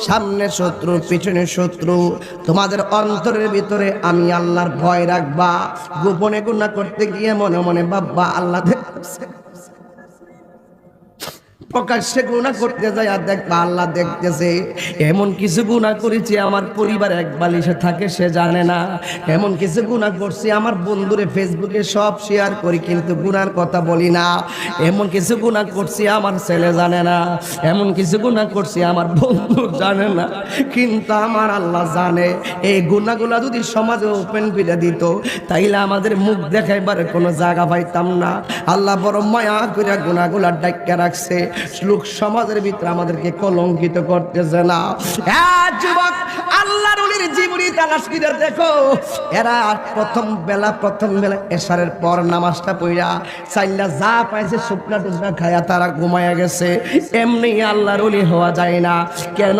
সামনে শত্রু পিছনে শত্রু, তোমাদের অন্তরের ভিতরে আমি আল্লাহর ভয় রাখবা। গোপনে গুনাহ করতে গিয়ে মনে মনে ভাববা আল্লাহ দেখতেছে, প্রকাশ্যে গুনাহ করতে যায় আর দেখবা আল্লাহ দেখতেছে। এমন কিছু গুনাহ করেছি আমার পরিবার এক বালিশে থাকে সে জানে না, এমন কিছু গুনাহ করছি আমার বন্ধুরে ফেসবুকে সব শেয়ার করি কিন্তু গুনার কথা বলি না, এমন কিছু গুনাহ করছি আমার ছেলে জানে না, এমন কিছু গুনাহ করছি আমার বন্ধু জানে না, কিন্তু আমার আল্লাহ জানে। এই গুনাহগুলা যদি সমাজে ওপেন করে দিত তাইলে আমাদের মুখ দেখাইবার কোনো জায়গা পাইতাম না। আল্লাহ বড় মায়া করে গুনাহগুলা ডাক্কা রাখছে, লোক সমাজের ভিতরে আমাদেরকে কলঙ্কিত করতেছে না। যুবক, আল্লাহর ওলির জীবনী তালাশ করে দেখো, এরা প্রথম বেলা এশারের পর নামাজটা পড়া চাইলা যা পাইছে শুকনা টুকরা খায়া তারা ঘুমায়া গেছে। এমনি আল্লাহর ওলি হওয়া যায় না। কেন?